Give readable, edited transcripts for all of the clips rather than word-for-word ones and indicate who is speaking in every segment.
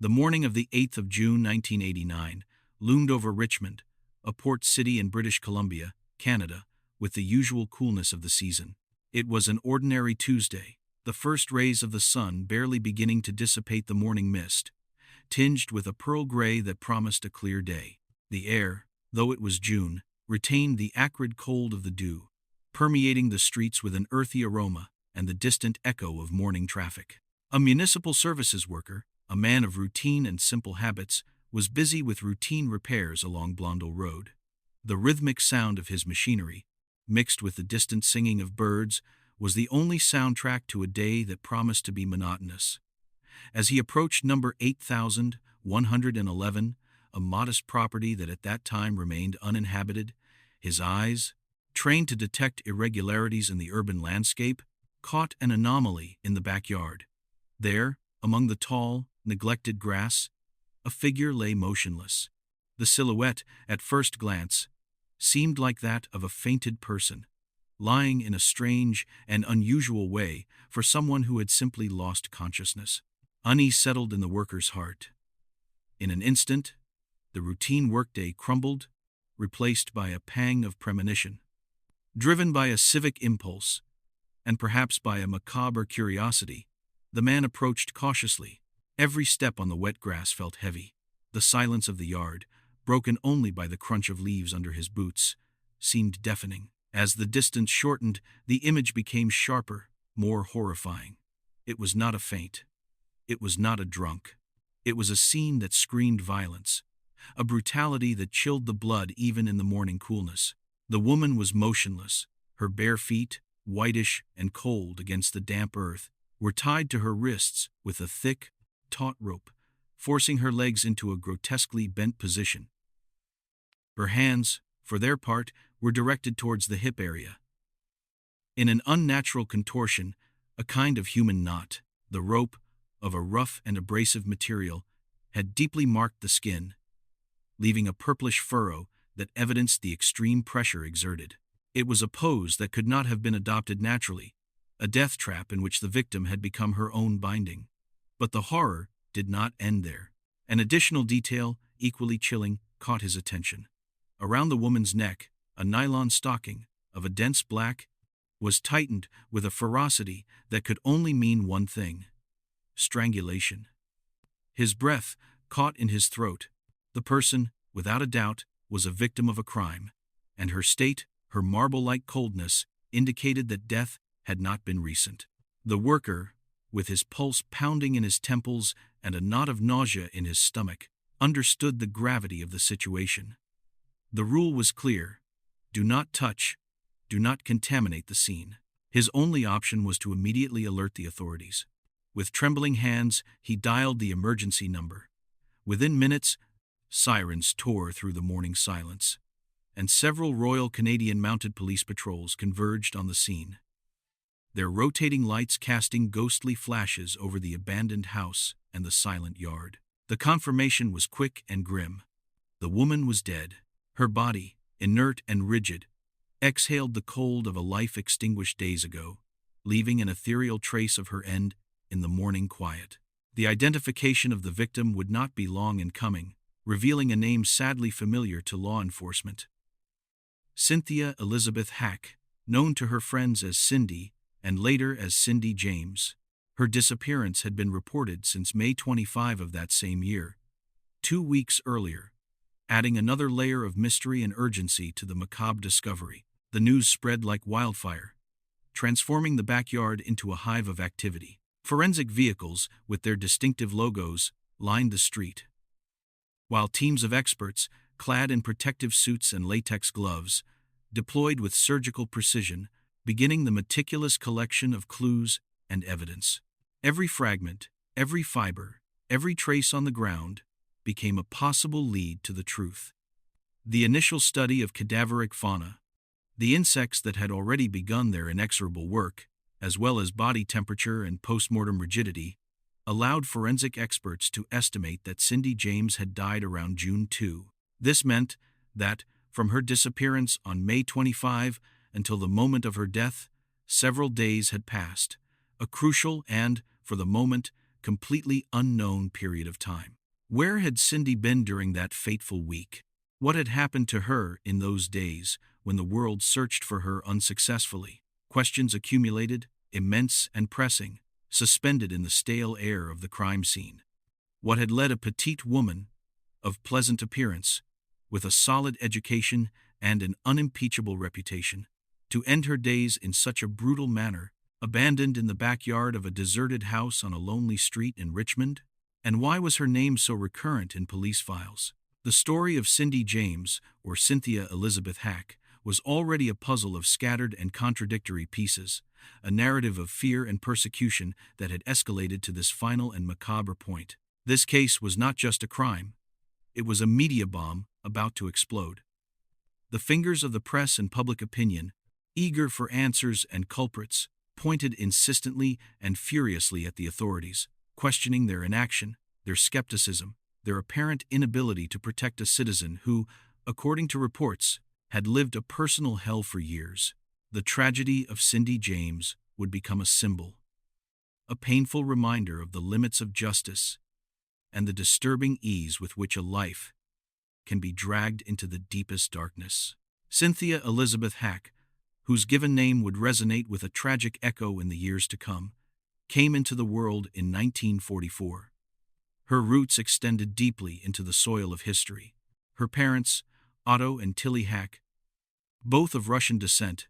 Speaker 1: The morning of the 8th of June 1989 loomed over Richmond, a port city in British Columbia, Canada, with the usual coolness of the season. It was an ordinary Tuesday, the first rays of the sun barely beginning to dissipate the morning mist, tinged with a pearl gray that promised a clear day. The air, though it was June, retained the acrid cold of the dew, permeating the streets with an earthy aroma and the distant echo of morning traffic. A municipal services worker, a man of routine and simple habits, was busy with routine repairs along Blondel Road. The rhythmic sound of his machinery, mixed with the distant singing of birds, was the only soundtrack to a day that promised to be monotonous. As he approached number 8111, a modest property that at that time remained uninhabited, his eyes, trained to detect irregularities in the urban landscape, caught an anomaly in the backyard. There, among the tall, neglected grass, a figure lay motionless. The silhouette, at first glance, seemed like that of a fainted person, lying in a strange and unusual way for someone who had simply lost consciousness. Unease settled in the worker's heart. In an instant, the routine workday crumbled, replaced by a pang of premonition. Driven by a civic impulse, and perhaps by a macabre curiosity, the man approached cautiously. Every step on the wet grass felt heavy. The silence of the yard, broken only by the crunch of leaves under his boots, seemed deafening. As the distance shortened, the image became sharper, more horrifying. It was not a faint. It was not a drunk. It was a scene that screamed violence, a brutality that chilled the blood even in the morning coolness. The woman was motionless. Her bare feet, whitish and cold against the damp earth, were tied to her wrists with a thick, taut rope, forcing her legs into a grotesquely bent position. Her hands, for their part, were directed towards the hip area. In an unnatural contortion, a kind of human knot, the rope, of a rough and abrasive material, had deeply marked the skin, leaving a purplish furrow that evidenced the extreme pressure exerted. It was a pose that could not have been adopted naturally, a death trap in which the victim had become her own binding. But the horror did not end there. An additional detail, equally chilling, caught his attention. Around the woman's neck, a nylon stocking, of a dense black, was tightened with a ferocity that could only mean one thing: strangulation. His breath caught in his throat. The person, without a doubt, was a victim of a crime, and her state, her marble-like coldness, indicated that death had not been recent. The worker, with his pulse pounding in his temples and a knot of nausea in his stomach, understood the gravity of the situation. The rule was clear: do not touch, do not contaminate the scene. His only option was to immediately alert the authorities. With trembling hands, he dialed the emergency number. Within minutes, sirens tore through the morning silence, and several Royal Canadian Mounted Police patrols converged on the scene, their rotating lights casting ghostly flashes over the abandoned house and the silent yard. The confirmation was quick and grim. The woman was dead. Her body, inert and rigid, exhaled the cold of a life extinguished days ago, leaving an ethereal trace of her end in the morning quiet. The identification of the victim would not be long in coming, revealing a name sadly familiar to law enforcement. Cynthia Elizabeth Hack, known to her friends as Cindy, and later as Cindy James. Her disappearance had been reported since May 25 of that same year, 2 weeks earlier, adding another layer of mystery and urgency to the macabre discovery. The news spread like wildfire, transforming the backyard into a hive of activity. Forensic vehicles, with their distinctive logos, lined the street, while teams of experts, clad in protective suits and latex gloves, deployed with surgical precision, beginning the meticulous collection of clues and evidence. Every fragment, every fiber, every trace on the ground became a possible lead to the truth. The initial study of cadaveric fauna, the insects that had already begun their inexorable work, as well as body temperature and postmortem rigidity, allowed forensic experts to estimate that Cindy James had died around June 2. This meant that, from her disappearance on May 25 until the moment of her death, several days had passed, a crucial and, for the moment, completely unknown period of time. Where had Cindy been during that fateful week? What had happened to her in those days when the world searched for her unsuccessfully? Questions accumulated, immense and pressing, suspended in the stale air of the crime scene. What had led a petite woman, of pleasant appearance, with a solid education and an unimpeachable reputation, to end her days in such a brutal manner, abandoned in the backyard of a deserted house on a lonely street in Richmond? And why was her name so recurrent in police files? The story of Cindy James, or Cynthia Elizabeth Hack, was already a puzzle of scattered and contradictory pieces, a narrative of fear and persecution that had escalated to this final and macabre point. This case was not just a crime. It was a media bomb about to explode. The fingers of the press and public opinion, eager for answers and culprits, pointed insistently and furiously at the authorities, questioning their inaction, their skepticism, their apparent inability to protect a citizen who, according to reports, had lived a personal hell for years. The tragedy of Cindy James would become a symbol, a painful reminder of the limits of justice and the disturbing ease with which a life can be dragged into the deepest darkness. Cynthia Elizabeth Hack, whose given name would resonate with a tragic echo in the years to come, came into the world in 1944. Her roots extended deeply into the soil of history. Her parents, Otto and Tilly Hack, both of Russian descent,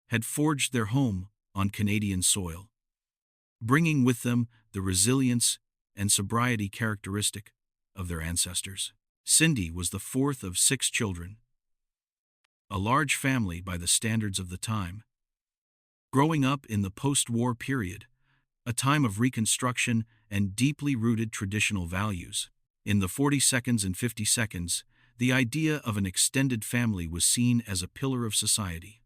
Speaker 1: had forged their home on Canadian soil, bringing with them the resilience and sobriety characteristic of their ancestors. Cindy was the fourth of 6 children, a large family by the standards of the time. Growing up in the post-war period, a time of reconstruction and deeply rooted traditional values, in the 42nds and 52nds, the idea of an extended family was seen as a pillar of society,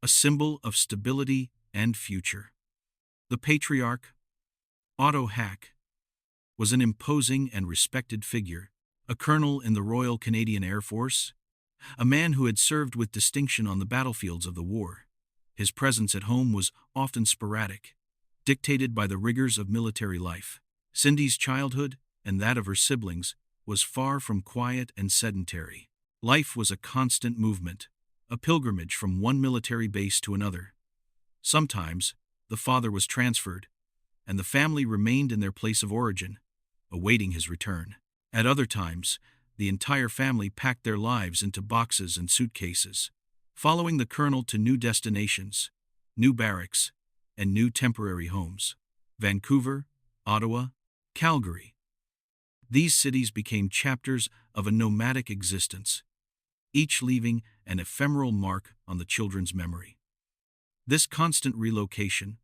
Speaker 1: a symbol of stability and future. The patriarch, Otto Hack, was an imposing and respected figure, a colonel in the Royal Canadian Air Force, a man who had served with distinction on the battlefields of the war. His presence at home was often sporadic, dictated by the rigors of military life. Cindy's childhood, and that of her siblings, was far from quiet and sedentary. Life was a constant movement, a pilgrimage from one military base to another. Sometimes, the father was transferred, and the family remained in their place of origin, awaiting his return. At other times, the entire family packed their lives into boxes and suitcases, following the colonel to new destinations, new barracks, and new temporary homes. Vancouver, Ottawa, Calgary. These cities became chapters of a nomadic existence, each leaving an ephemeral mark on the children's memory. This constant relocation,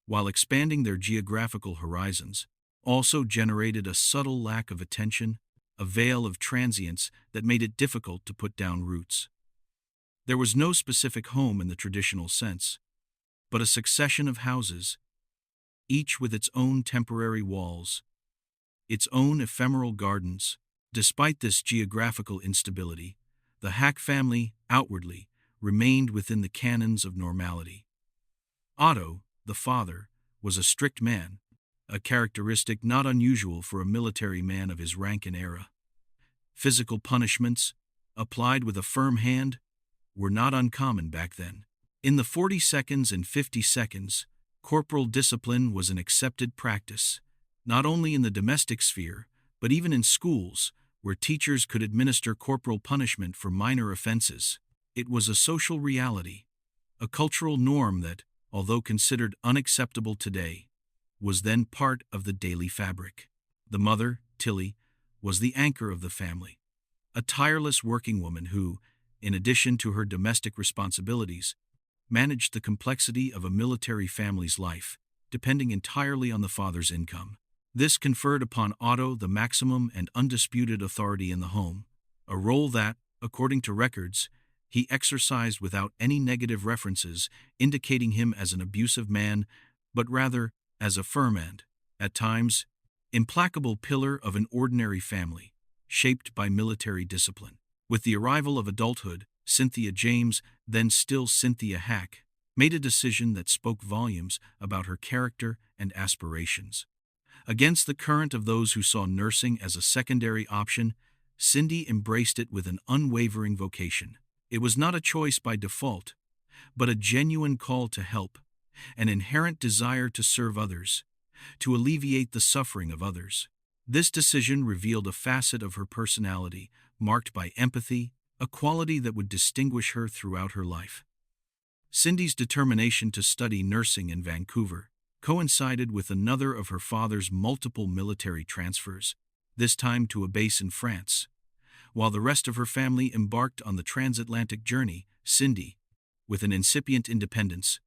Speaker 1: while expanding their geographical horizons, also generated a subtle lack of attention, a veil of transience that made it difficult to put down roots. There was no specific home in the traditional sense, but a succession of houses, each with its own temporary walls, its own ephemeral gardens. Despite this geographical instability, the Hack family, outwardly, remained within the canons of normality. Otto, the father, was a strict man, a characteristic not unusual for a military man of his rank and era. Physical punishments, applied with a firm hand, were not uncommon back then. In the 42nds and 52nds, corporal discipline was an accepted practice, not only in the domestic sphere, but even in schools, where teachers could administer corporal punishment for minor offenses. It was a social reality, a cultural norm that, although considered unacceptable today, was then part of the daily fabric. The mother, Tilly, was the anchor of the family, a tireless working woman who, in addition to her domestic responsibilities, managed the complexity of a military family's life, depending entirely on the father's income. This conferred upon Otto the maximum and undisputed authority in the home, a role that, according to records, he exercised without any negative references indicating him as an abusive man, but rather as a firm and, at times, implacable pillar of an ordinary family, shaped by military discipline. With the arrival of adulthood, Cynthia James, then still Cynthia Hack, made a decision that spoke volumes about her character and aspirations. Against the current of those who saw nursing as a secondary option, Cindy embraced it with an unwavering vocation. It was not a choice by default, but a genuine call to help, an inherent desire to serve others, to alleviate the suffering of others. This decision revealed a facet of her personality marked by empathy, a quality that would distinguish her throughout her life. Cindy's determination to study nursing in Vancouver coincided with another of her father's multiple military transfers, this time to a base in France. While the rest of her family embarked on the transatlantic journey, Cindy, with an incipient independence,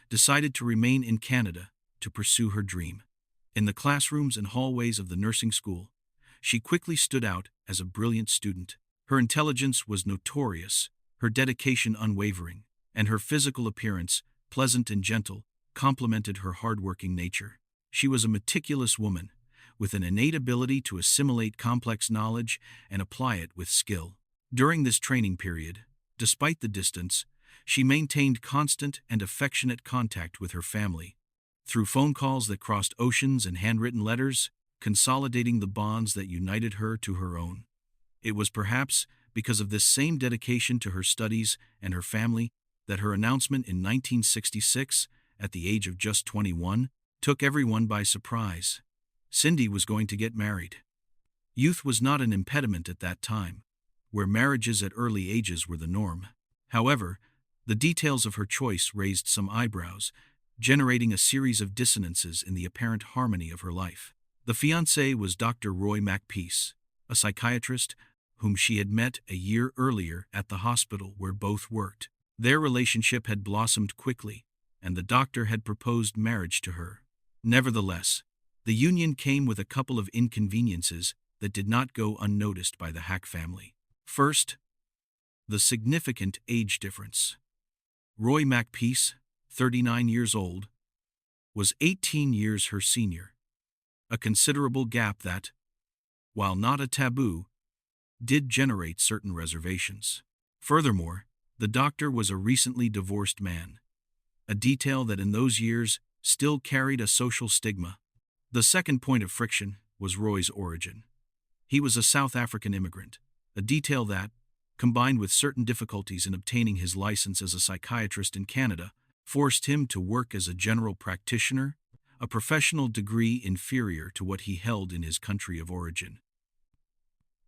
Speaker 1: decided to remain in Canada to pursue her dream. In the classrooms and hallways of the nursing school, she quickly stood out as a brilliant student. Her intelligence was notorious, her dedication unwavering, and her physical appearance, pleasant and gentle, complemented her hardworking nature. She was a meticulous woman, with an innate ability to assimilate complex knowledge and apply it with skill. During this training period, despite the distance, she maintained constant and affectionate contact with her family, through phone calls that crossed oceans and handwritten letters, consolidating the bonds that united her to her own. It was perhaps because of this same dedication to her studies and her family that her announcement in 1966, at the age of just 21, took everyone by surprise. Cindy was going to get married. Youth was not an impediment at that time, where marriages at early ages were the norm. However, the details of her choice raised some eyebrows, generating a series of dissonances in the apparent harmony of her life. The fiancé was Dr. Roy Macpeace, a psychiatrist whom she had met a year earlier at the hospital where both worked. Their relationship had blossomed quickly, and the doctor had proposed marriage to her. Nevertheless, the union came with a couple of inconveniences that did not go unnoticed by the Hack family. First, the significant age difference. Roy Macpeace, 39 years old, was 18 years her senior, a considerable gap that, while not a taboo, did generate certain reservations. Furthermore, the doctor was a recently divorced man, a detail that in those years still carried a social stigma. The second point of friction was Roy's origin. He was a South African immigrant, a detail that, combined with certain difficulties in obtaining his license as a psychiatrist in Canada, forced him to work as a general practitioner, a professional degree inferior to what he held in his country of origin.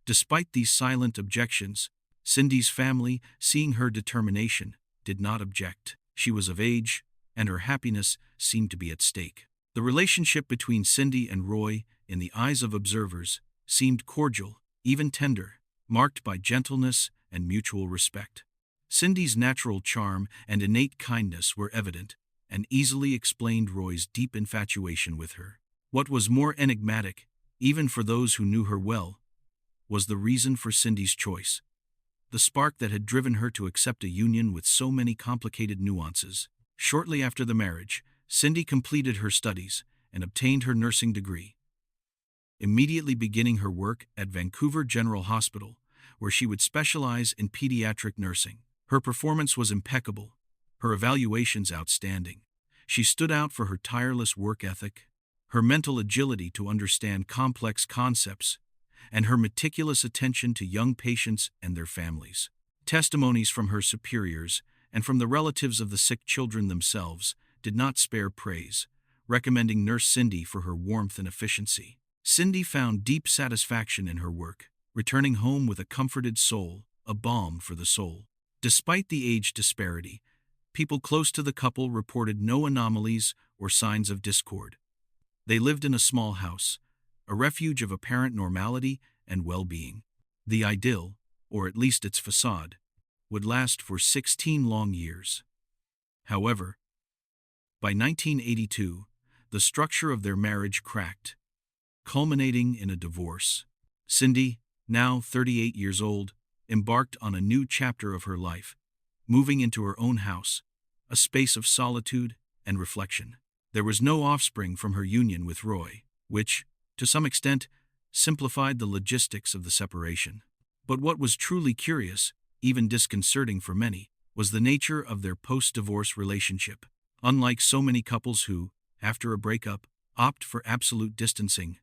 Speaker 1: Despite these silent objections, Cindy's family, seeing her determination, did not object. She was of age, and her happiness seemed to be at stake. The relationship between Cindy and Roy, in the eyes of observers, seemed cordial, even tender, marked by gentleness and mutual respect. Cindy's natural charm and innate kindness were evident, and easily explained Roy's deep infatuation with her. What was more enigmatic, even for those who knew her well, was the reason for Cindy's choice, the spark that had driven her to accept a union with so many complicated nuances. Shortly after the marriage, Cindy completed her studies and obtained her nursing degree, immediately beginning her work at Vancouver General Hospital, where she would specialize in pediatric nursing. Her performance was impeccable, her evaluations outstanding. She stood out for her tireless work ethic, her mental agility to understand complex concepts, and her meticulous attention to young patients and their families. Testimonies from her superiors and from the relatives of the sick children themselves did not spare praise, recommending Nurse Cindy for her warmth and efficiency. Cindy found deep satisfaction in her work, returning home with a comforted soul, a balm for the soul. Despite the age disparity, people close to the couple reported no anomalies or signs of discord. They lived in a small house, a refuge of apparent normality and well-being. The idyll, or at least its facade, would last for 16 long years. However, by 1982, the structure of their marriage cracked, culminating in a divorce. Cindy, now 38 years old, embarked on a new chapter of her life, moving into her own house, a space of solitude and reflection. There was no offspring from her union with Roy, which, to some extent, simplified the logistics of the separation. But what was truly curious, even disconcerting for many, was the nature of their post-divorce relationship. Unlike so many couples who, after a breakup, opt for absolute distancing,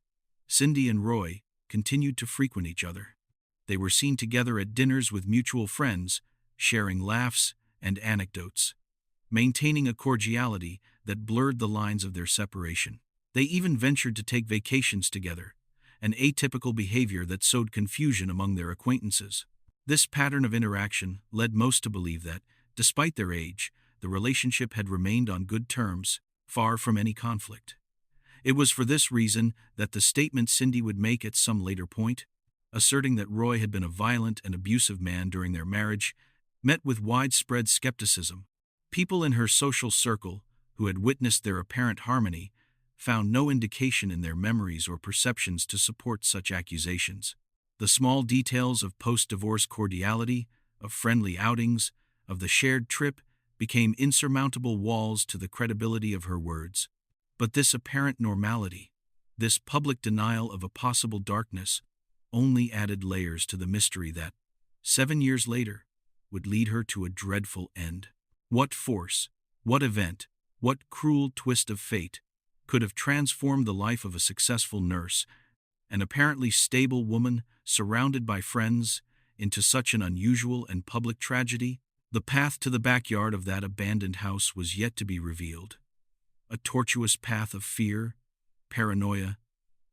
Speaker 1: Cindy and Roy continued to frequent each other. They were seen together at dinners with mutual friends, sharing laughs and anecdotes, maintaining a cordiality that blurred the lines of their separation. They even ventured to take vacations together, an atypical behavior that sowed confusion among their acquaintances. This pattern of interaction led most to believe that, despite their age, the relationship had remained on good terms, far from any conflict. It was for this reason that the statement Cindy would make at some later point, asserting that Roy had been a violent and abusive man during their marriage, met with widespread skepticism. People in her social circle, who had witnessed their apparent harmony, found no indication in their memories or perceptions to support such accusations. The small details of post-divorce cordiality, of friendly outings, of the shared trip became insurmountable walls to the credibility of her words. But this apparent normality, this public denial of a possible darkness, only added layers to the mystery that, 7 years later, would lead her to a dreadful end. What force, what event, what cruel twist of fate could have transformed the life of a successful nurse, an apparently stable woman surrounded by friends, into such an unusual and public tragedy? The path to the backyard of that abandoned house was yet to be revealed. A tortuous path of fear, paranoia,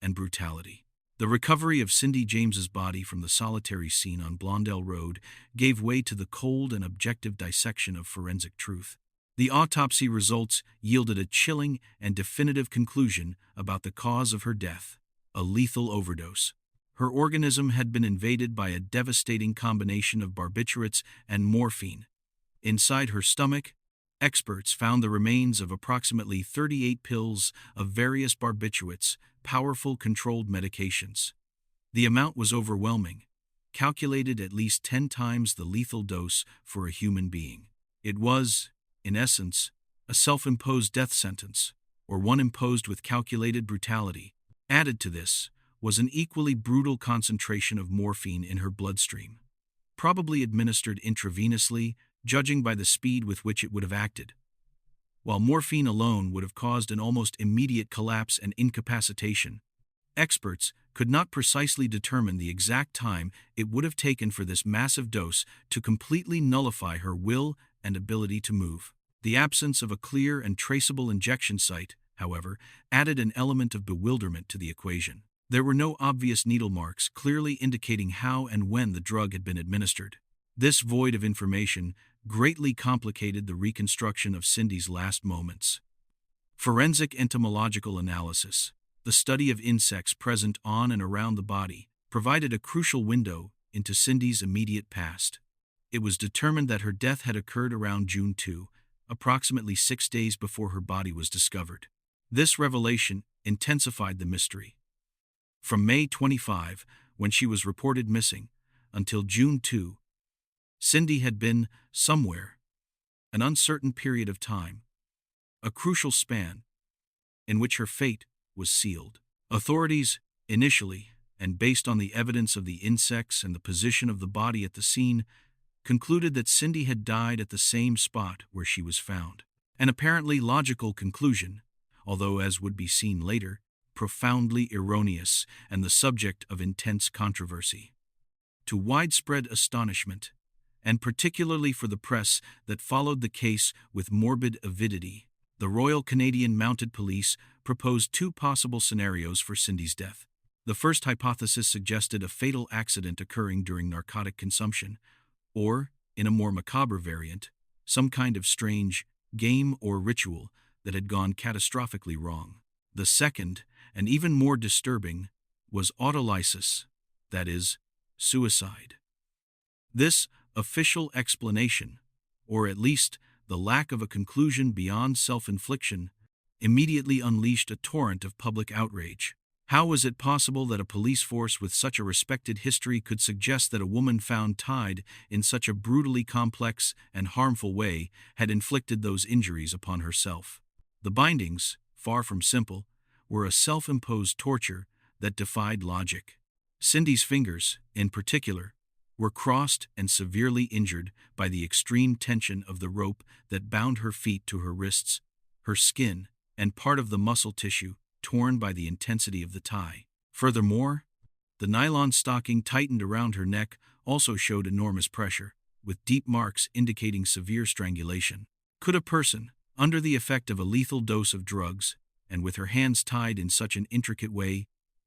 Speaker 1: and brutality. The recovery of Cindy James's body from the solitary scene on Blondell Road gave way to the cold and objective dissection of forensic truth. The autopsy results yielded a chilling and definitive conclusion about the cause of her death: a lethal overdose. Her organism had been invaded by a devastating combination of barbiturates and morphine. Inside her stomach, experts found the remains of approximately 38 pills of various barbiturates, powerful controlled medications. The amount was overwhelming, calculated at least 10 times the lethal dose for a human being. It was, in essence, a self-imposed death sentence, or one imposed with calculated brutality. Added to this was an equally brutal concentration of morphine in her bloodstream, probably administered intravenously, judging by the speed with which it would have acted. While morphine alone would have caused an almost immediate collapse and incapacitation, experts could not precisely determine the exact time it would have taken for this massive dose to completely nullify her will and ability to move. The absence of a clear and traceable injection site, however, added an element of bewilderment to the equation. There were no obvious needle marks clearly indicating how and when the drug had been administered. This void of information greatly complicated the reconstruction of Cindy's last moments. Forensic entomological analysis, the study of insects present on and around the body, provided a crucial window into Cindy's immediate past. It was determined that her death had occurred around June 2, approximately 6 days before her body was discovered. This revelation intensified the mystery. From May 25, when she was reported missing, until June 2, Cindy had been somewhere, an uncertain period of time, a crucial span, in which her fate was sealed. Authorities, initially, and based on the evidence of the insects and the position of the body at the scene, concluded that Cindy had died at the same spot where she was found. An apparently logical conclusion, although, as would be seen later, profoundly erroneous and the subject of intense controversy. To widespread astonishment, and particularly for the press that followed the case with morbid avidity, the Royal Canadian Mounted Police proposed 2 possible scenarios for Cindy's death. The first hypothesis suggested a fatal accident occurring during narcotic consumption, or, in a more macabre variant, some kind of strange game or ritual that had gone catastrophically wrong. The second, and even more disturbing, was autolysis, that is, suicide. This official explanation, or at least the lack of a conclusion beyond self-infliction, immediately unleashed a torrent of public outrage. How was it possible that a police force with such a respected history could suggest that a woman found tied in such a brutally complex and harmful way had inflicted those injuries upon herself? The bindings, far from simple, were a self-imposed torture that defied logic. Cindy's fingers, in particular, were crossed and severely injured by the extreme tension of the rope that bound her feet to her wrists. Her skin, and part of the muscle tissue, torn by the intensity of the tie. Furthermore, the nylon stocking tightened around her neck also showed enormous pressure, with deep marks indicating severe strangulation. Could a person, under the effect of a lethal dose of drugs, and with her hands tied in such an intricate way,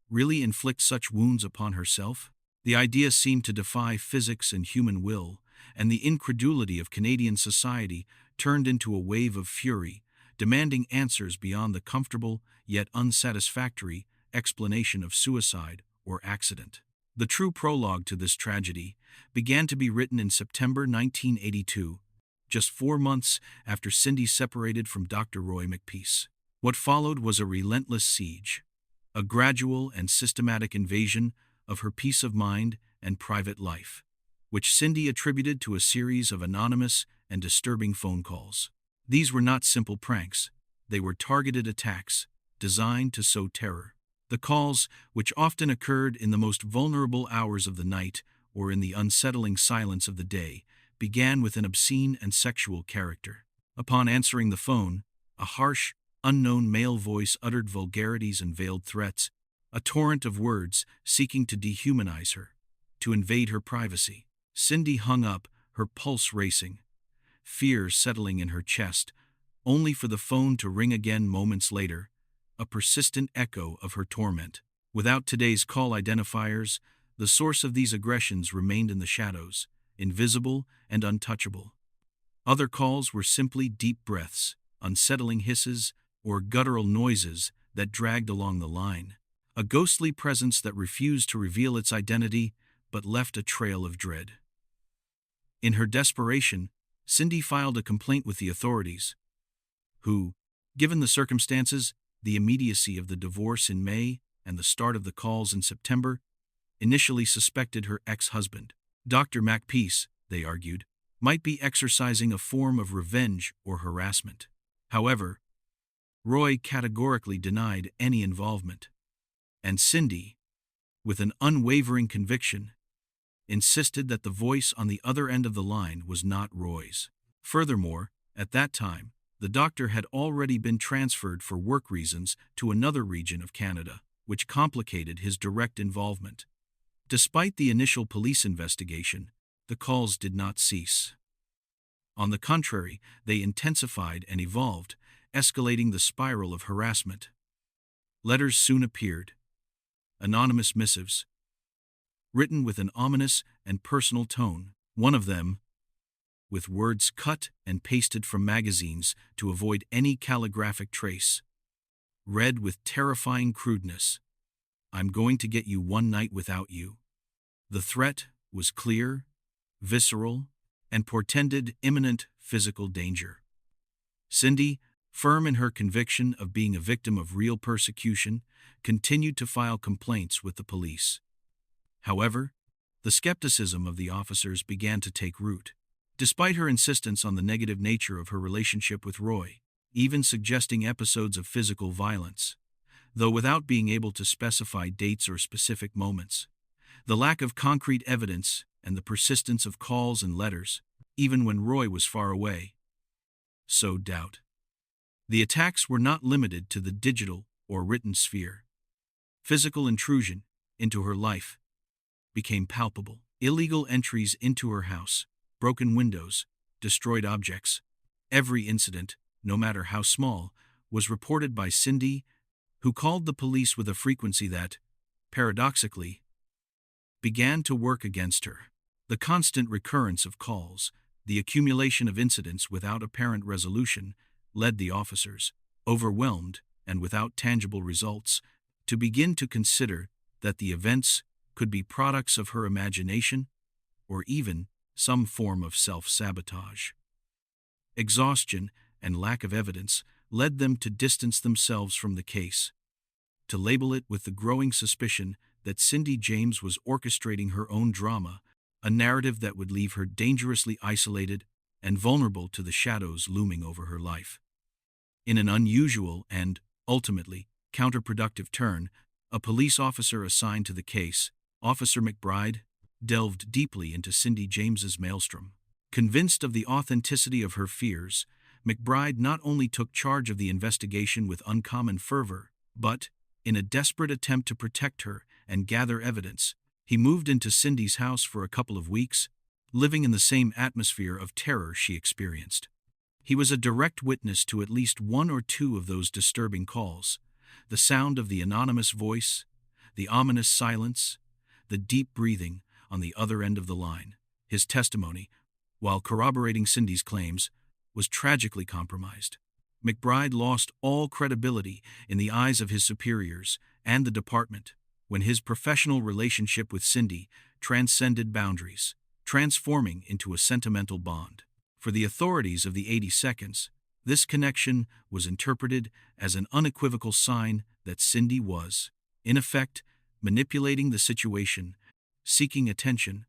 Speaker 1: really inflict such wounds upon herself? The idea seemed to defy physics and human will, and the incredulity of Canadian society turned into a wave of fury, demanding answers beyond the comfortable yet unsatisfactory explanation of suicide or accident. The true prologue to this tragedy began to be written in September 1982, just 4 months after Cindy separated from Dr. Roy McPeace. What followed was a relentless siege, a gradual and systematic invasion of her peace of mind and private life, which Cindy attributed to a series of anonymous and disturbing phone calls. These were not simple pranks, they were targeted attacks designed to sow terror. The calls, which often occurred in the most vulnerable hours of the night or in the unsettling silence of the day, began with an obscene and sexual character. Upon answering the phone, a harsh, unknown male voice uttered vulgarities and veiled threats, a torrent of words seeking to dehumanize her, to invade her privacy. Cindy hung up, her pulse racing, fear settling in her chest, only for the phone to ring again moments later, a persistent echo of her torment. Without today's call identifiers, the source of these aggressions remained in the shadows, invisible and untouchable. Other calls were simply deep breaths, unsettling hisses, or guttural noises that dragged along the line, a ghostly presence that refused to reveal its identity but left a trail of dread. In her desperation, Cindy filed a complaint with the authorities, who, given the circumstances, the immediacy of the divorce in May and the start of the calls in September, initially suspected her ex-husband. Dr. McPeace, they argued, might be exercising a form of revenge or harassment. However, Roy categorically denied any involvement, and Cindy, with an unwavering conviction, insisted that the voice on the other end of the line was not Roy's. Furthermore, at that time, the doctor had already been transferred for work reasons to another region of Canada, which complicated his direct involvement. Despite the initial police investigation, the calls did not cease. On the contrary, they intensified and evolved, escalating the spiral of harassment. Letters soon appeared, anonymous missives, written with an ominous and personal tone. One of them, with words cut and pasted from magazines to avoid any calligraphic trace, read with terrifying crudeness, "I'm going to get you one night without you." The threat was clear, visceral, and portended imminent physical danger. Cindy, firm in her conviction of being a victim of real persecution, continued to file complaints with the police. However, the skepticism of the officers began to take root. Despite her insistence on the negative nature of her relationship with Roy, even suggesting episodes of physical violence, though without being able to specify dates or specific moments, the lack of concrete evidence and the persistence of calls and letters, even when Roy was far away, sowed doubt. The attacks were not limited to the digital or written sphere. Physical intrusion into her life became palpable. Illegal entries into her house, broken windows, destroyed objects. Every incident, no matter how small, was reported by Cindy, who called the police with a frequency that, paradoxically, began to work against her. The constant recurrence of calls, the accumulation of incidents without apparent resolution, led the officers, overwhelmed and without tangible results, to begin to consider that the events could be products of her imagination or even some form of self-sabotage. Exhaustion and lack of evidence led them to distance themselves from the case, to label it with the growing suspicion that Cindy James was orchestrating her own drama, a narrative that would leave her dangerously isolated and vulnerable to the shadows looming over her life. In an unusual and, ultimately, counterproductive turn, a police officer assigned to the case, Officer McBride, delved deeply into Cindy James's maelstrom. Convinced of the authenticity of her fears, McBride not only took charge of the investigation with uncommon fervor, But, in a desperate attempt to protect her and gather evidence, he moved into Cindy's house for a couple of weeks, living in the same atmosphere of terror she experienced. He was a direct witness to at least one or two of those disturbing calls: the sound of the anonymous voice, the ominous silence, the deep breathing on the other end of the line. His testimony, while corroborating Cindy's claims, was tragically compromised. McBride lost all credibility in the eyes of his superiors and the department when his professional relationship with Cindy transcended boundaries, transforming into a sentimental bond. For the authorities of the 80 Seconds, this connection was interpreted as an unequivocal sign that Cindy was, in effect, manipulating the situation, seeking attention,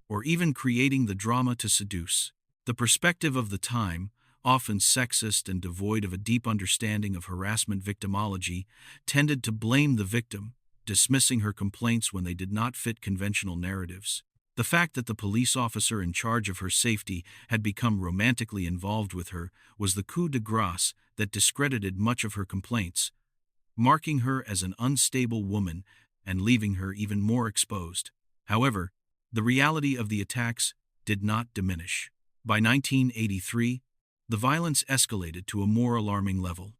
Speaker 1: or even creating the drama to seduce. The perspective of the time, often sexist and devoid of a deep understanding of harassment victimology, tended to blame the victim, dismissing her complaints when they did not fit conventional narratives. The fact that the police officer in charge of her safety had become romantically involved with her was the coup de grace that discredited much of her complaints, marking her as an unstable woman and leaving her even more exposed. However, the reality of the attacks did not diminish. By 1983, the violence escalated to a more alarming level.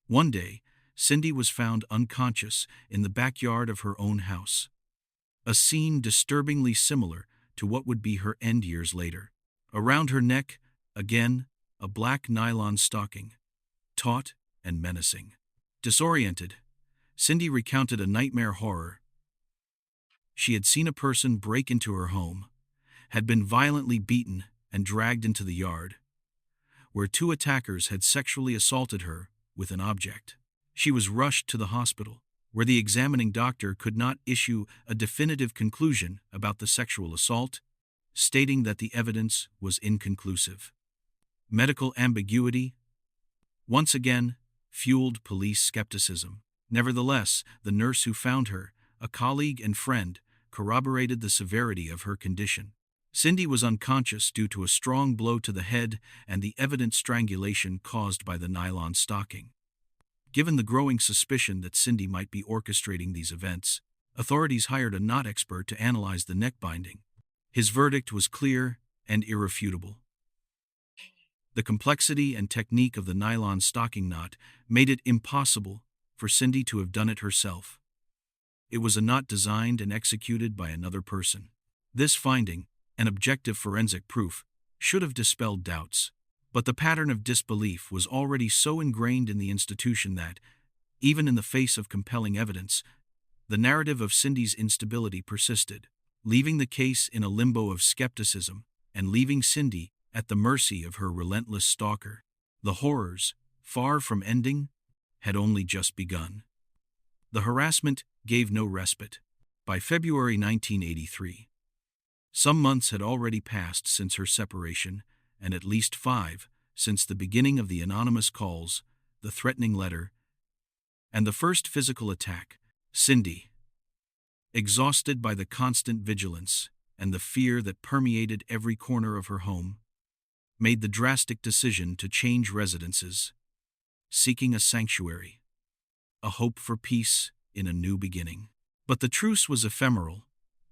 Speaker 1: One day, Cindy was found unconscious in the backyard of her own house, a scene disturbingly similar to what would be her end years later. Around her neck, again, a black nylon stocking, taut and menacing. Disoriented, Cindy recounted a nightmare horror. She had seen a person break into her home, had been violently beaten and dragged into the yard, where two attackers had sexually assaulted her with an object. She was rushed to the hospital, where the examining doctor could not issue a definitive conclusion about the sexual assault, stating that the evidence was inconclusive. Medical ambiguity, once again, fueled police skepticism. Nevertheless, the nurse who found her, a colleague and friend, corroborated the severity of her condition. Cindy was unconscious due to a strong blow to the head and the evident strangulation caused by the nylon stocking. Given the growing suspicion that Cindy might be orchestrating these events, authorities hired a knot expert to analyze the neck binding. His verdict was clear and irrefutable. The complexity and technique of the nylon stocking knot made it impossible for Cindy to have done it herself. It was a knot designed and executed by another person. This finding, an objective forensic proof, should have dispelled doubts. But the pattern of disbelief was already so ingrained in the institution that, even in the face of compelling evidence, the narrative of Cindy's instability persisted, leaving the case in a limbo of skepticism and leaving Cindy at the mercy of her relentless stalker. The horrors, far from ending, had only just begun. The harassment gave no respite. By February 1983, some months had already passed since her separation, and at least 5 since the beginning of the anonymous calls, the threatening letter, and the first physical attack. Cindy, exhausted by the constant vigilance and the fear that permeated every corner of her home, made the drastic decision to change residences, seeking a sanctuary, a hope for peace in a new beginning. But the truce was ephemeral,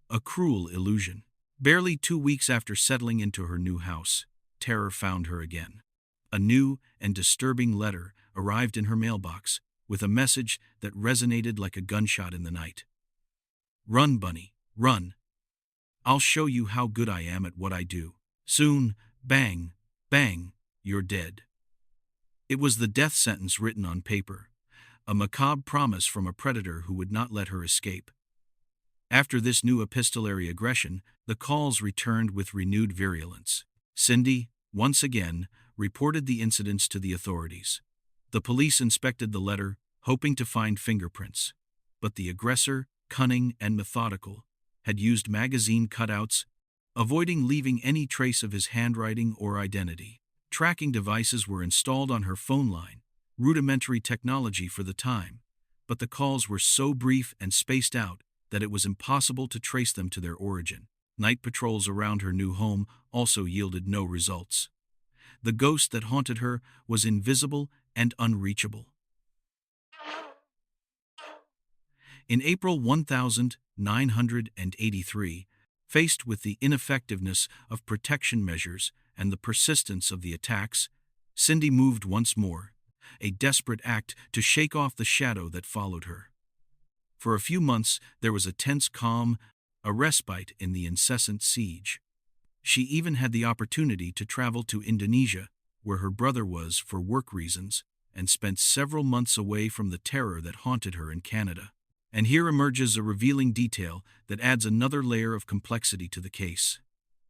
Speaker 1: a cruel illusion. Barely 2 weeks after settling into her new house, terror found her again. A new and disturbing letter arrived in her mailbox, with a message that resonated like a gunshot in the night. "Run, Bunny, run. I'll show you how good I am at what I do. Soon, bang, bang, you're dead." It was the death sentence written on paper, a macabre promise from a predator who would not let her escape. After this new epistolary aggression, the calls returned with renewed virulence. Cindy, once again, reported the incidents to the authorities. The police inspected the letter, hoping to find fingerprints. But the aggressor, cunning and methodical, had used magazine cutouts, avoiding leaving any trace of his handwriting or identity. Tracking devices were installed on her phone line, rudimentary technology for the time, but the calls were so brief and spaced out that it was impossible to trace them to their origin. Night patrols around her new home also yielded no results. The ghost that haunted her was invisible and unreachable. In April 1983, faced with the ineffectiveness of protection measures and the persistence of the attacks, Cindy moved once more, a desperate act to shake off the shadow that followed her. For a few months there was a tense calm, a respite in the incessant siege. She even had the opportunity to travel to Indonesia, where her brother was for work reasons, and spent several months away from the terror that haunted her in Canada. And here emerges a revealing detail that adds another layer of complexity to the case.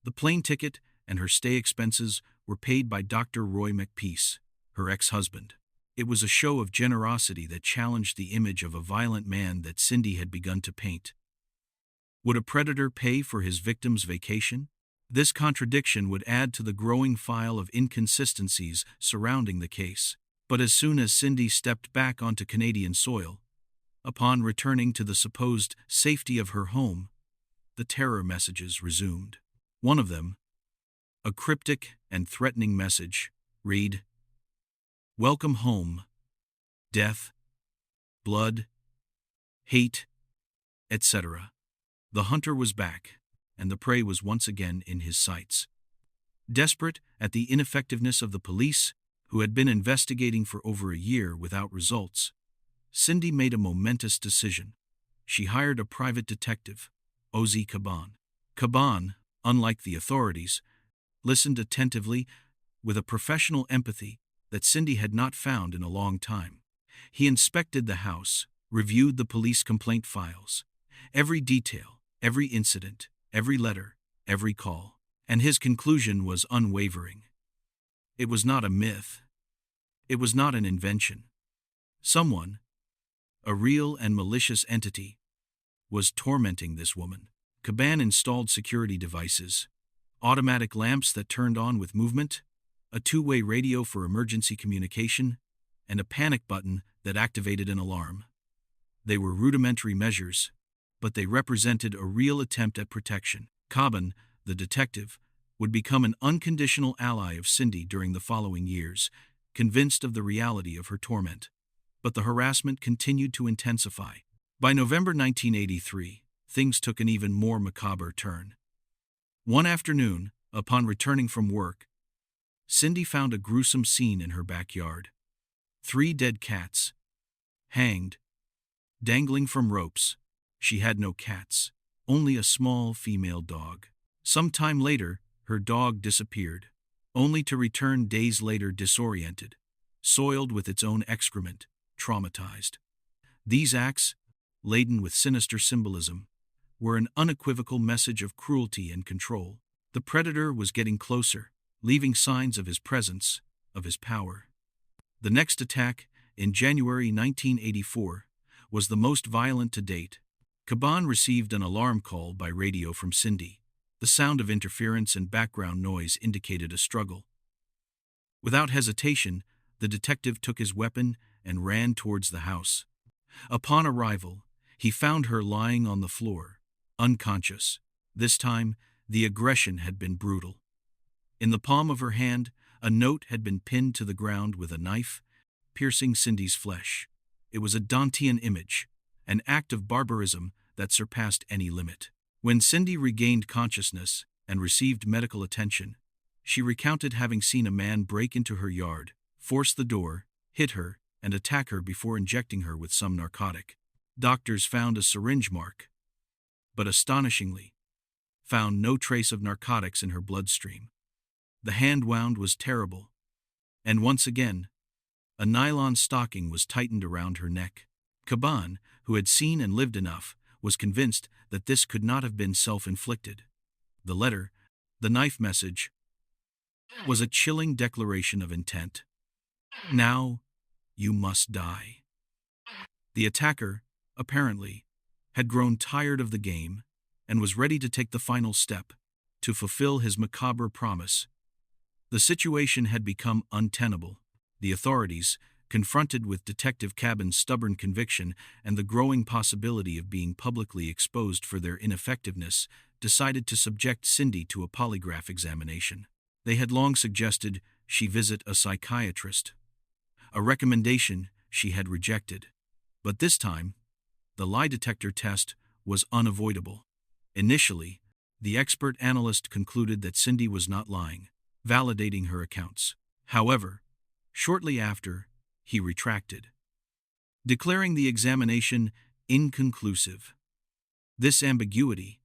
Speaker 1: The plane ticket and her stay expenses were paid by Dr. Roy McPeace, her ex-husband. It was a show of generosity that challenged the image of a violent man that Cindy had begun to paint. Would a predator pay for his victim's vacation? This contradiction would add to the growing file of inconsistencies surrounding the case. But as soon as Cindy stepped back onto Canadian soil, upon returning to the supposed safety of her home, the terror messages resumed. One of them, a cryptic and threatening message, read, "Welcome home. Death, blood, hate, etc." The hunter was back, and the prey was once again in his sights. Desperate at the ineffectiveness of the police, who had been investigating for over a year without results, Cindy made a momentous decision. She hired a private detective, Ozzy Caban. Caban, unlike the authorities, listened attentively with a professional empathy that Cindy had not found in a long time. He inspected the house, reviewed the police complaint files, every detail, every incident, every letter, every call, and his conclusion was unwavering. It was not a myth. It was not an invention. Someone, a real and malicious entity, was tormenting this woman. Caban installed security devices, automatic lamps that turned on with movement, a two-way radio for emergency communication, and a panic button that activated an alarm. They were rudimentary measures, but they represented a real attempt at protection. Caban, the detective, would become an unconditional ally of Cindy during the following years, convinced of the reality of her torment. But the harassment continued to intensify. By November 1983, things took an even more macabre turn. One afternoon, upon returning from work, Cindy found a gruesome scene in her backyard. 3 dead cats, hanged, dangling from ropes. She had no cats, only a small female dog. Some time later, her dog disappeared, only to return days later disoriented, soiled with its own excrement, traumatized. These acts, laden with sinister symbolism, were an unequivocal message of cruelty and control. The predator was getting closer, leaving signs of his presence, of his power. The next attack, in January 1984, was the most violent to date. Caban received an alarm call by radio from Cindy. The sound of interference and background noise indicated a struggle. Without hesitation, the detective took his weapon and ran towards the house. Upon arrival, he found her lying on the floor, unconscious. This time, the aggression had been brutal. In the palm of her hand, a note had been pinned to the ground with a knife, piercing Cindy's flesh. It was a Dantean image, an act of barbarism that surpassed any limit. When Cindy regained consciousness and received medical attention, she recounted having seen a man break into her yard, force the door, hit her, and attack her before injecting her with some narcotic. Doctors found a syringe mark, but astonishingly, found no trace of narcotics in her bloodstream. The hand wound was terrible, and once again, a nylon stocking was tightened around her neck. Caban, who had seen and lived enough, was convinced that this could not have been self-inflicted. The letter, the knife message, was a chilling declaration of intent. Now, you must die. The attacker, apparently, had grown tired of the game and was ready to take the final step, to fulfill his macabre promise. The situation had become untenable. The authorities, confronted with Detective Caban's stubborn conviction and the growing possibility of being publicly exposed for their ineffectiveness, decided to subject Cindy to a polygraph examination. They had long suggested she visit a psychiatrist, a recommendation she had rejected. But this time, the lie detector test was unavoidable. Initially, the expert analyst concluded that Cindy was not lying, validating her accounts. However, shortly after, he retracted, declaring the examination inconclusive. This ambiguity,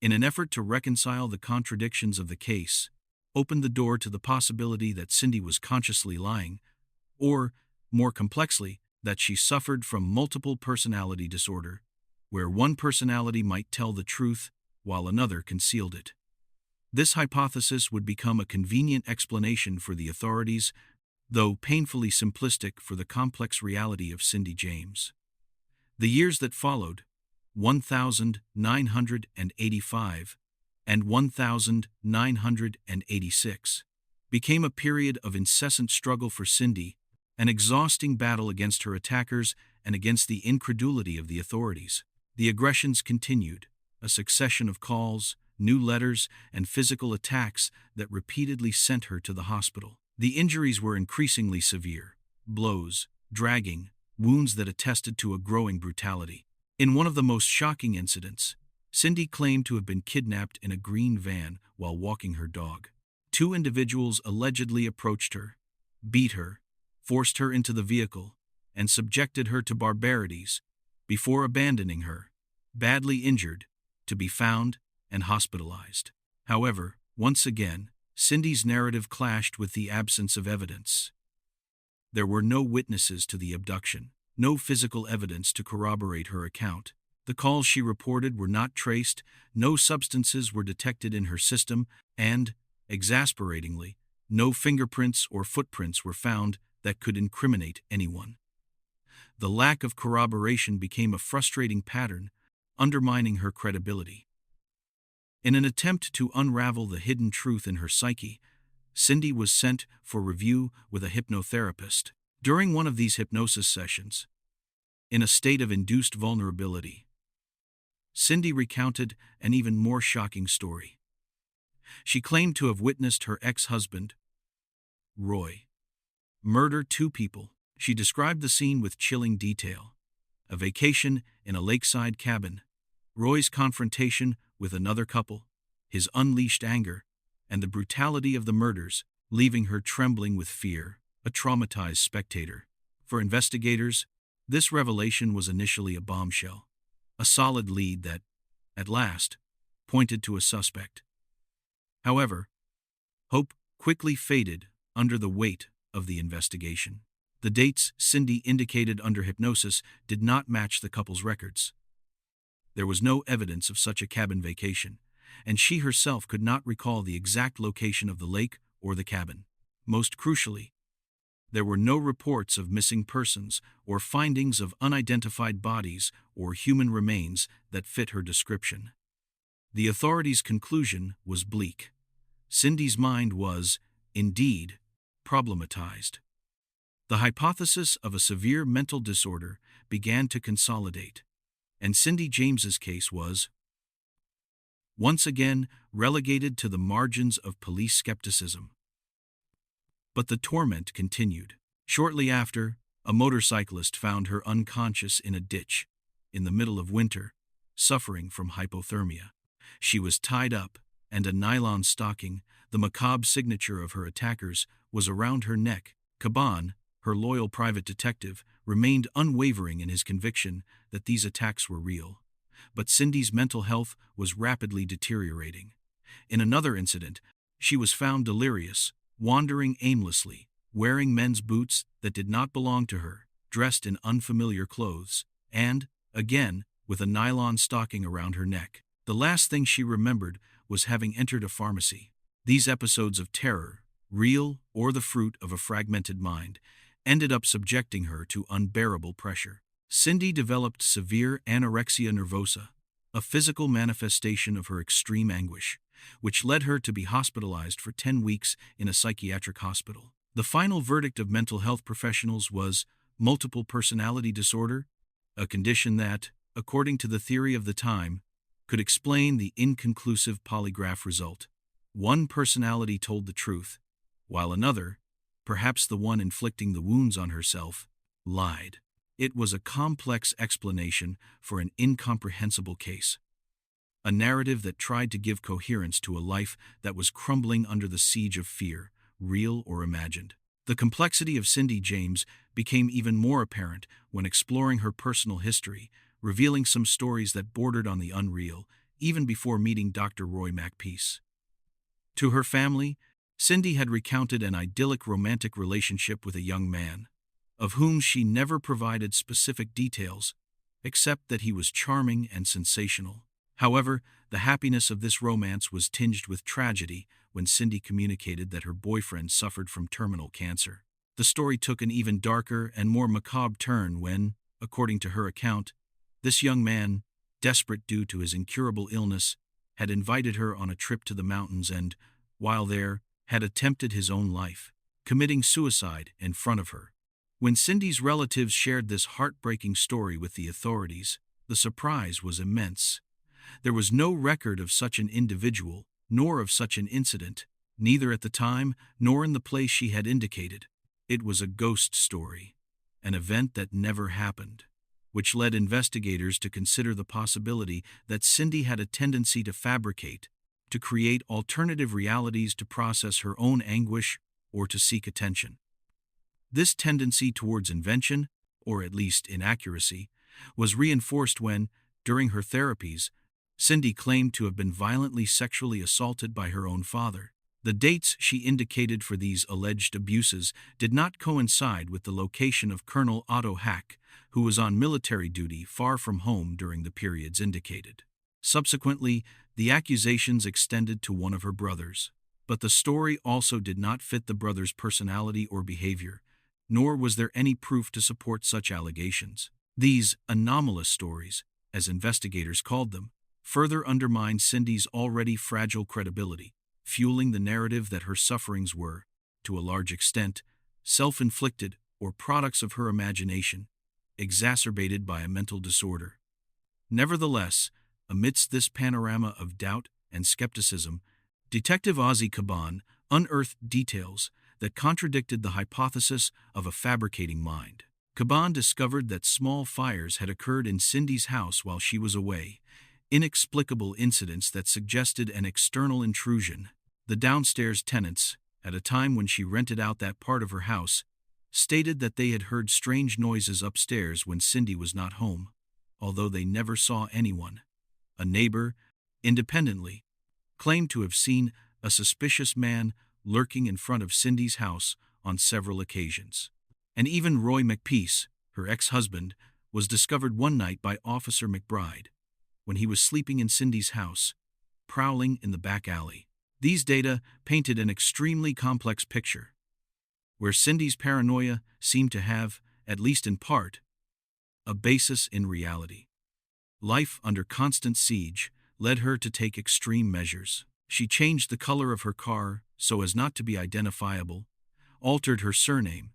Speaker 1: in an effort to reconcile the contradictions of the case, opened the door to the possibility that Cindy was consciously lying, or, more complexly, that she suffered from multiple personality disorder, where one personality might tell the truth while another concealed it. This hypothesis would become a convenient explanation for the authorities, though painfully simplistic for the complex reality of Cindy James. The years that followed, 1985 and 1986, became a period of incessant struggle for Cindy, an exhausting battle against her attackers and against the incredulity of the authorities. The aggressions continued, a succession of calls, new letters, and physical attacks that repeatedly sent her to the hospital. The injuries were increasingly severe: blows, dragging, wounds that attested to a growing brutality. In one of the most shocking incidents, Cindy claimed to have been kidnapped in a green van while walking her dog. Two individuals allegedly approached her, beat her, forced her into the vehicle, and subjected her to barbarities before abandoning her, badly injured, to be found and hospitalized. However, once again, Cindy's narrative clashed with the absence of evidence. There were no witnesses to the abduction, no physical evidence to corroborate her account. The calls she reported were not traced, no substances were detected in her system, and, exasperatingly, no fingerprints or footprints were found that could incriminate anyone. The lack of corroboration became a frustrating pattern, undermining her credibility. In an attempt to unravel the hidden truth in her psyche, Cindy was sent for review with a hypnotherapist. During one of these hypnosis sessions, in a state of induced vulnerability, Cindy recounted an even more shocking story. She claimed to have witnessed her ex-husband, Roy, murder two people. She described the scene with chilling detail: a vacation in a lakeside cabin, Roy's confrontation with another couple, his unleashed anger, and the brutality of the murders, leaving her trembling with fear, a traumatized spectator. For investigators, this revelation was initially a bombshell, a solid lead that, at last, pointed to a suspect. However, hope quickly faded under the weight of the investigation. The dates Cindy indicated under hypnosis did not match the couple's records. There was no evidence of such a cabin vacation, and she herself could not recall the exact location of the lake or the cabin. Most crucially, there were no reports of missing persons or findings of unidentified bodies or human remains that fit her description. The authorities' conclusion was bleak. Cindy's mind was, indeed, problematized. The hypothesis of a severe mental disorder began to consolidate, and Cindy James's case was, once again, relegated to the margins of police skepticism. But the torment continued. Shortly after, a motorcyclist found her unconscious in a ditch in the middle of winter, suffering from hypothermia. She was tied up, and a nylon stocking, the macabre signature of her attackers, was around her neck. Caban, her loyal private detective, remained unwavering in his conviction that these attacks were real. But Cindy's mental health was rapidly deteriorating. In another incident, she was found delirious, wandering aimlessly, wearing men's boots that did not belong to her, dressed in unfamiliar clothes, and, again, with a nylon stocking around her neck. The last thing she remembered was having entered a pharmacy. These episodes of terror, real or the fruit of a fragmented mind, ended up subjecting her to unbearable pressure. Cindy developed severe anorexia nervosa, a physical manifestation of her extreme anguish, which led her to be hospitalized for 10 weeks in a psychiatric hospital. The final verdict of mental health professionals was multiple personality disorder, a condition that, according to the theory of the time, could explain the inconclusive polygraph result. One personality told the truth, while another, perhaps the one inflicting the wounds on herself, lied. It was a complex explanation for an incomprehensible case. A narrative that tried to give coherence to a life that was crumbling under the siege of fear, real or imagined. The complexity of Cindy James became even more apparent when exploring her personal history, revealing some stories that bordered on the unreal, even before meeting Dr. Roy Mackpeace. To her family, Cindy had recounted an idyllic romantic relationship with a young man, of whom she never provided specific details, except that he was charming and sensational. However, the happiness of this romance was tinged with tragedy when Cindy communicated that her boyfriend suffered from terminal cancer. The story took an even darker and more macabre turn when, according to her account, this young man, desperate due to his incurable illness, had invited her on a trip to the mountains and, while there, had attempted his own life, committing suicide in front of her. When Cindy's relatives shared this heartbreaking story with the authorities, the surprise was immense. There was no record of such an individual, nor of such an incident, neither at the time nor in the place she had indicated. It was a ghost story, an event that never happened, which led investigators to consider the possibility that Cindy had a tendency to fabricate, to create alternative realities to process her own anguish or to seek attention. This tendency towards invention, or at least inaccuracy, was reinforced when, during her therapies, Cindy claimed to have been violently sexually assaulted by her own father. The dates she indicated for these alleged abuses did not coincide with the location of Colonel Otto Hack, who was on military duty far from home during the periods indicated. Subsequently, the accusations extended to one of her brothers, but the story also did not fit the brother's personality or behavior, nor was there any proof to support such allegations. These anomalous stories, as investigators called them, further undermined Cindy's already fragile credibility, fueling the narrative that her sufferings were, to a large extent, self-inflicted or products of her imagination, exacerbated by a mental disorder. Nevertheless, amidst this panorama of doubt and skepticism, Detective Ozzy Caban unearthed details that contradicted the hypothesis of a fabricating mind. Caban discovered that small fires had occurred in Cindy's house while she was away, inexplicable incidents that suggested an external intrusion. The downstairs tenants, at a time when she rented out that part of her house, stated that they had heard strange noises upstairs when Cindy was not home, although they never saw anyone. A neighbor, independently, claimed to have seen a suspicious man lurking in front of Cindy's house on several occasions. And even Roy Mackpeace, her ex-husband, was discovered one night by Officer McBride, when he was sleeping in Cindy's house, prowling in the back alley. These data painted an extremely complex picture, where Cindy's paranoia seemed to have, at least in part, a basis in reality. Life under constant siege led her to take extreme measures. She changed the color of her car so as not to be identifiable, altered her surname,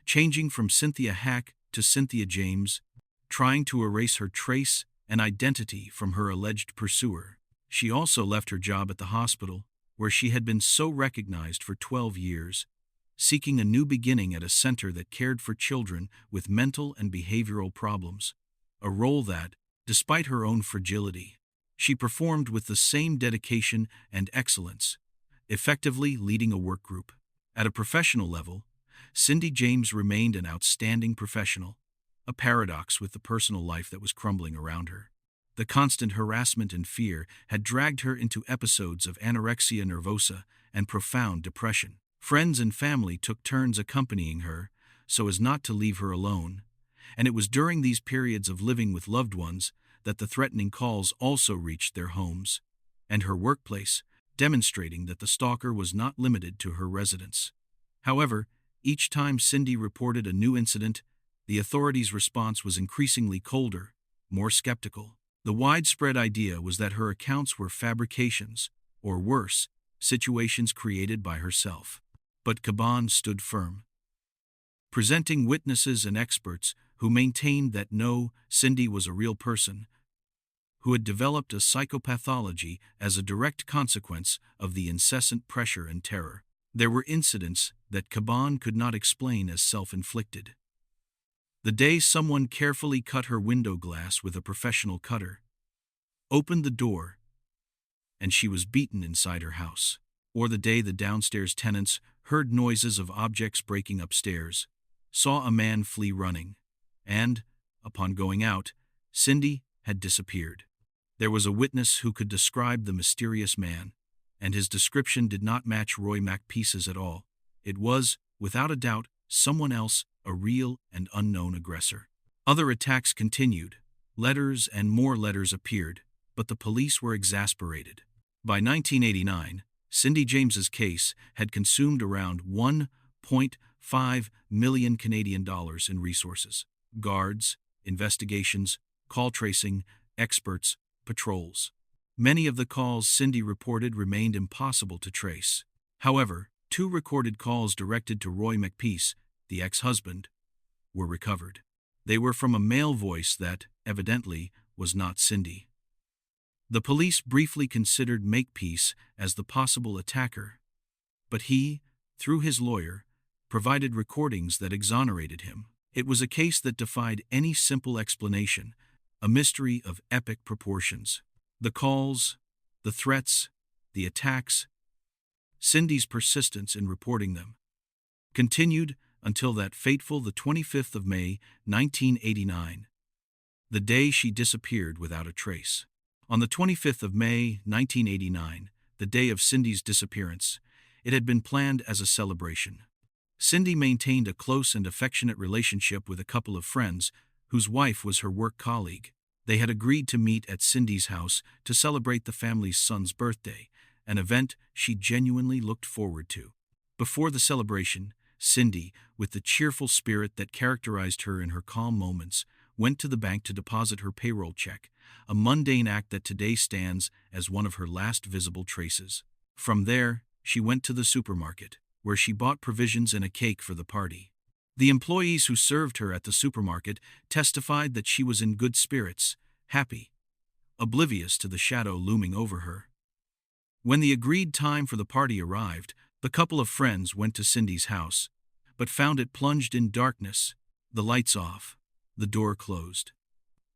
Speaker 1: changing from Cynthia Hack to Cynthia James, trying to erase her trace and identity from her alleged pursuer. She also left her job at the hospital, where she had been so recognized for 12 years, seeking a new beginning at a center that cared for children with mental and behavioral problems, a role that, despite her own fragility, she performed with the same dedication and excellence, effectively leading a work group. At a professional level, Cindy James remained an outstanding professional, a paradox with the personal life that was crumbling around her. The constant harassment and fear had dragged her into episodes of anorexia nervosa and profound depression. Friends and family took turns accompanying her so as not to leave her alone, and it was during these periods of living with loved ones that the threatening calls also reached their homes and her workplace, demonstrating that the stalker was not limited to her residence. However, each time Cindy reported a new incident, the authorities' response was increasingly colder, more skeptical. The widespread idea was that her accounts were fabrications, or worse, situations created by herself. But Caban stood firm, presenting witnesses and experts who maintained that no, Cindy was a real person, who had developed a psychopathology as a direct consequence of the incessant pressure and terror. There were incidents that Caban could not explain as self-inflicted. The day someone carefully cut her window glass with a professional cutter, opened the door, and she was beaten inside her house. Or the day the downstairs tenants heard noises of objects breaking upstairs, saw a man flee running, and, upon going out, Cindy had disappeared. There was a witness who could describe the mysterious man, and his description did not match Roy Mackpeace's at all. It was, without a doubt, someone else, a real and unknown aggressor. Other attacks continued. Letters and more letters appeared, but the police were exasperated. By 1989, Cindy James's case had consumed around 1.5 million Canadian dollars in resources: guards, investigations, call tracing, experts, patrols. Many of the calls Cindy reported remained impossible to trace. However, 2 recorded calls directed to Roy Mackpeace, the ex-husband, were recovered. They were from a male voice that, evidently, was not Cindy. The police briefly considered Mackpeace as the possible attacker, but he, through his lawyer, provided recordings that exonerated him. It was a case that defied any simple explanation, a mystery of epic proportions. The calls, the threats, the attacks, Cindy's persistence in reporting them, continued until that fateful the 25th of May, 1989, the day she disappeared without a trace. On the 25th of May, 1989, the day of Cindy's disappearance, it had been planned as a celebration. Cindy maintained a close and affectionate relationship with a couple of friends whose wife was her work colleague. They had agreed to meet at Cindy's house to celebrate the family's son's birthday, an event she genuinely looked forward to. Before the celebration, Cindy, with the cheerful spirit that characterized her in her calm moments, went to the bank to deposit her payroll check, a mundane act that today stands as one of her last visible traces. From there, she went to the supermarket, where she bought provisions and a cake for the party. The employees who served her at the supermarket testified that she was in good spirits, happy, oblivious to the shadow looming over her. When the agreed time for the party arrived, the couple of friends went to Cindy's house, but found it plunged in darkness, the lights off, the door closed.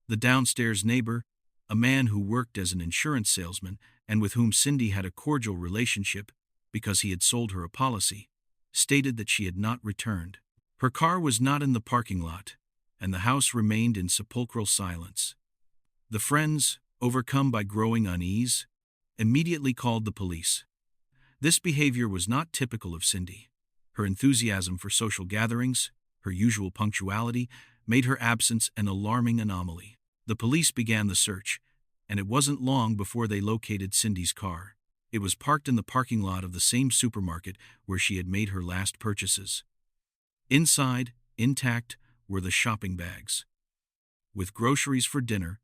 Speaker 1: The downstairs neighbor, a man who worked as an insurance salesman and with whom Cindy had a cordial relationship because he had sold her a policy, stated that she had not returned. Her car was not in the parking lot, and the house remained in sepulchral silence. The friends, overcome by growing unease, immediately called the police. This behavior was not typical of Cindy. Her enthusiasm for social gatherings, her usual punctuality, made her absence an alarming anomaly. The police began the search, and it wasn't long before they located Cindy's car. It was parked in the parking lot of the same supermarket where she had made her last purchases. Inside, intact, were the shopping bags, with groceries for dinner,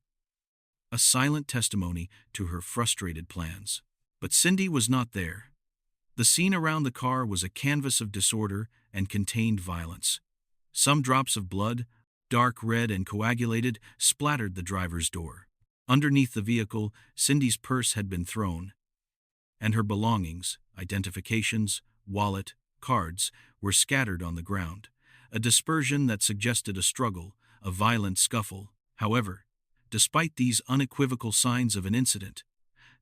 Speaker 1: a silent testimony to her frustrated plans. But Cindy was not there. The scene around the car was a canvas of disorder and contained violence. Some drops of blood, dark red and coagulated, splattered the driver's door. Underneath the vehicle, Cindy's purse had been thrown, and her belongings, identifications, wallet, cards, were scattered on the ground, a dispersion that suggested a struggle, a violent scuffle. However, despite these unequivocal signs of an incident,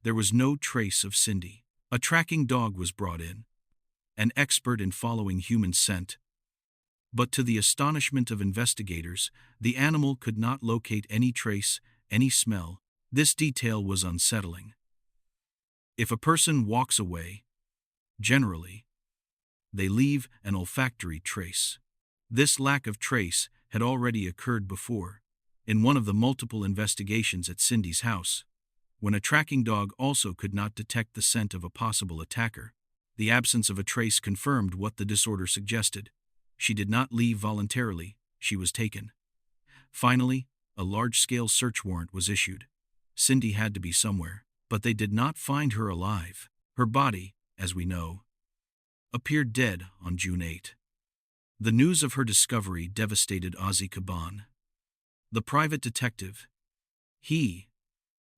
Speaker 1: there was no trace of Cindy. A tracking dog was brought in, an expert in following human scent, but to the astonishment of investigators, the animal could not locate any trace, any smell. This detail was unsettling. If a person walks away, generally, they leave an olfactory trace. This lack of trace had already occurred before, in one of the multiple investigations at Cindy's house, when a tracking dog also could not detect the scent of a possible attacker. The absence of a trace confirmed what the disorder suggested. She did not leave voluntarily, she was taken. Finally, a large-scale search warrant was issued. Cindy had to be somewhere, but they did not find her alive. Her body, as we know, appeared dead on June 8. The news of her discovery devastated Ozzy Caban, the private detective. He,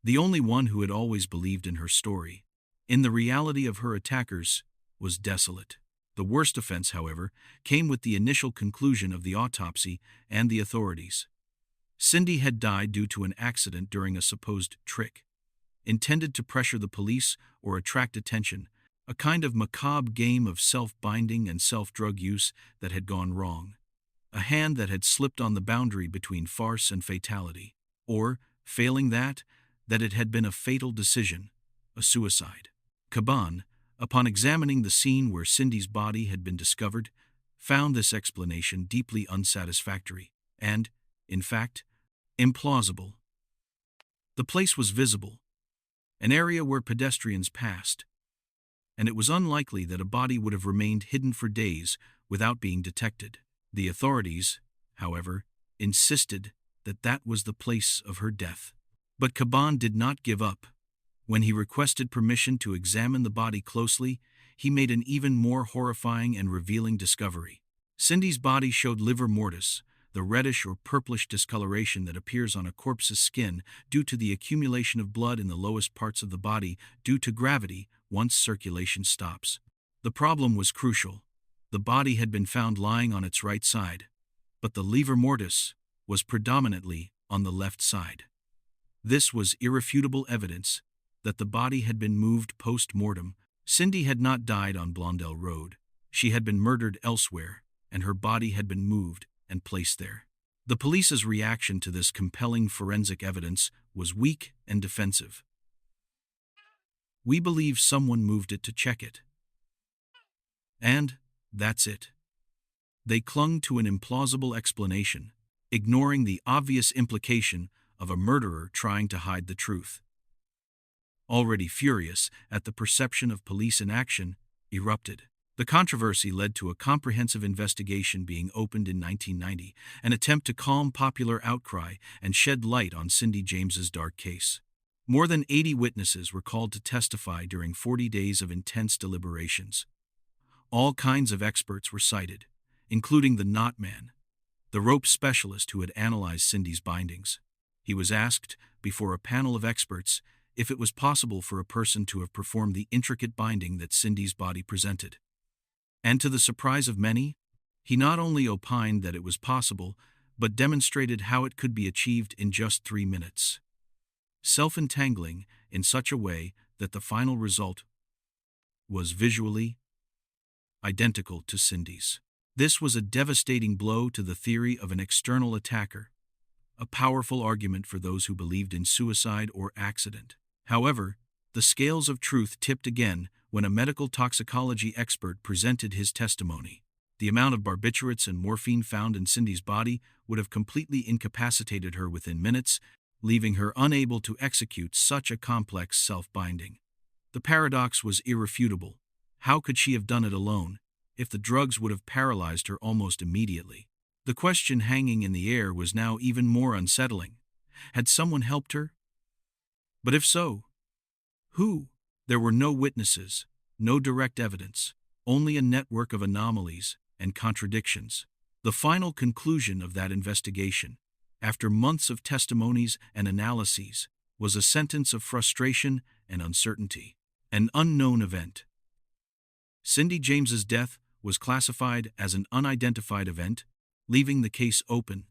Speaker 1: the only one who had always believed in her story, in the reality of her attackers, was desolate. The worst offense, however, came with the initial conclusion of the autopsy and the authorities. Cindy had died due to an accident during a supposed trick, intended to pressure the police or attract attention, a kind of macabre game of self-binding and self-drug use that had gone wrong. A hand that had slipped on the boundary between farce and fatality. Or, failing that it had been a fatal decision, a suicide. Caban, upon examining the scene where Cindy's body had been discovered, found this explanation deeply unsatisfactory and, in fact, implausible. The place was visible, an area where pedestrians passed, and it was unlikely that a body would have remained hidden for days without being detected. The authorities, however, insisted that that was the place of her death. But Caban did not give up. When he requested permission to examine the body closely, he made an even more horrifying and revealing discovery. Cindy's body showed livor mortis, the reddish or purplish discoloration that appears on a corpse's skin due to the accumulation of blood in the lowest parts of the body due to gravity once circulation stops. The problem was crucial. The body had been found lying on its right side, but the livor mortis was predominantly on the left side. This was irrefutable evidence that the body had been moved post-mortem. Cindy had not died on Blondell Road. She had been murdered elsewhere, and her body had been moved and placed there. The police's reaction to this compelling forensic evidence was weak and defensive. "We believe someone moved it to check it. And that's it." They clung to an implausible explanation, ignoring the obvious implication of a murderer trying to hide the truth. Already furious at the perception of police inaction, erupted. The controversy led to a comprehensive investigation being opened in 1990, an attempt to calm popular outcry and shed light on Cindy James's dark case. More than 80 witnesses were called to testify during 40 days of intense deliberations. All kinds of experts were cited, including the knot man, the rope specialist who had analyzed Cindy's bindings. He was asked, before a panel of experts, if it was possible for a person to have performed the intricate binding that Cindy's body presented. And to the surprise of many, he not only opined that it was possible, but demonstrated how it could be achieved in just 3 minutes. Self-entangling in such a way that the final result was visually identical to Cindy's. This was a devastating blow to the theory of an external attacker, a powerful argument for those who believed in suicide or accident. However, the scales of truth tipped again when a medical toxicology expert presented his testimony. The amount of barbiturates and morphine found in Cindy's body would have completely incapacitated her within minutes, leaving her unable to execute such a complex self-binding. The paradox was irrefutable. How could she have done it alone, if the drugs would have paralyzed her almost immediately? The question hanging in the air was now even more unsettling. Had someone helped her? But if so, who? There were no witnesses, no direct evidence, only a network of anomalies and contradictions. The final conclusion of that investigation, after months of testimonies and analyses, was a sentence of frustration and uncertainty. An unknown event. Cindy James's death was classified as an unidentified event, leaving the case open,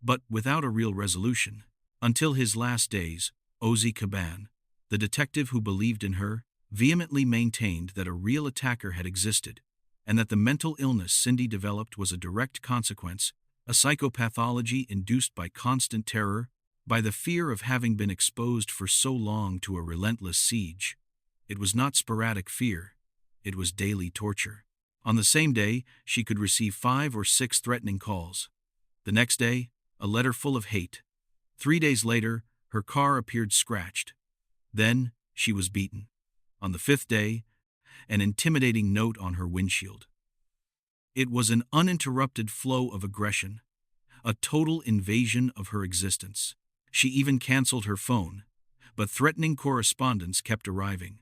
Speaker 1: but without a real resolution. Until his last days, Ozzy Caban, the detective who believed in her, vehemently maintained that a real attacker had existed, and that the mental illness Cindy developed was a direct consequence, a psychopathology induced by constant terror, by the fear of having been exposed for so long to a relentless siege. It was not sporadic fear, it was daily torture. On the same day, she could receive 5 or 6 threatening calls. The next day, a letter full of hate. 3 days later, her car appeared scratched. Then, she was beaten. On the 5th day, an intimidating note on her windshield. It was an uninterrupted flow of aggression, a total invasion of her existence. She even canceled her phone, but threatening correspondence kept arriving.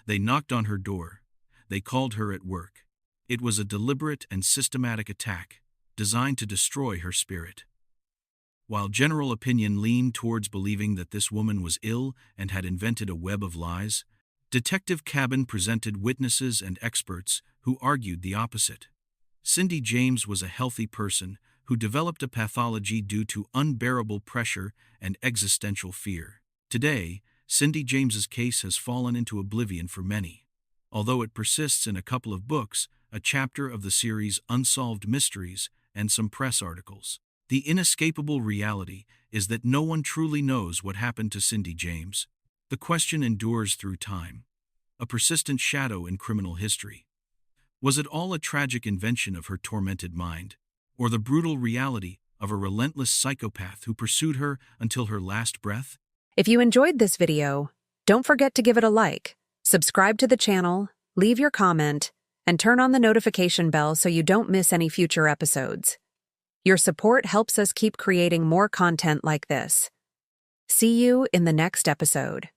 Speaker 1: They knocked on her door. They called her at work. It was a deliberate and systematic attack, designed to destroy her spirit. While general opinion leaned towards believing that this woman was ill and had invented a web of lies, Detective Cabin presented witnesses and experts who argued the opposite. Cindy James was a healthy person who developed a pathology due to unbearable pressure and existential fear. Today, Cindy James's case has fallen into oblivion for many. Although it persists in a couple of books, a chapter of the series Unsolved Mysteries, and some press articles. The inescapable reality is that no one truly knows what happened to Cindy James. The question endures through time, a persistent shadow in criminal history. Was it all a tragic invention of her tormented mind, or the brutal reality of a relentless psychopath who pursued her until her last breath?
Speaker 2: If you enjoyed this video, don't forget to give it a like, subscribe to the channel, leave your comment, and turn on the notification bell so you don't miss any future episodes. Your support helps us keep creating more content like this. See you in the next episode.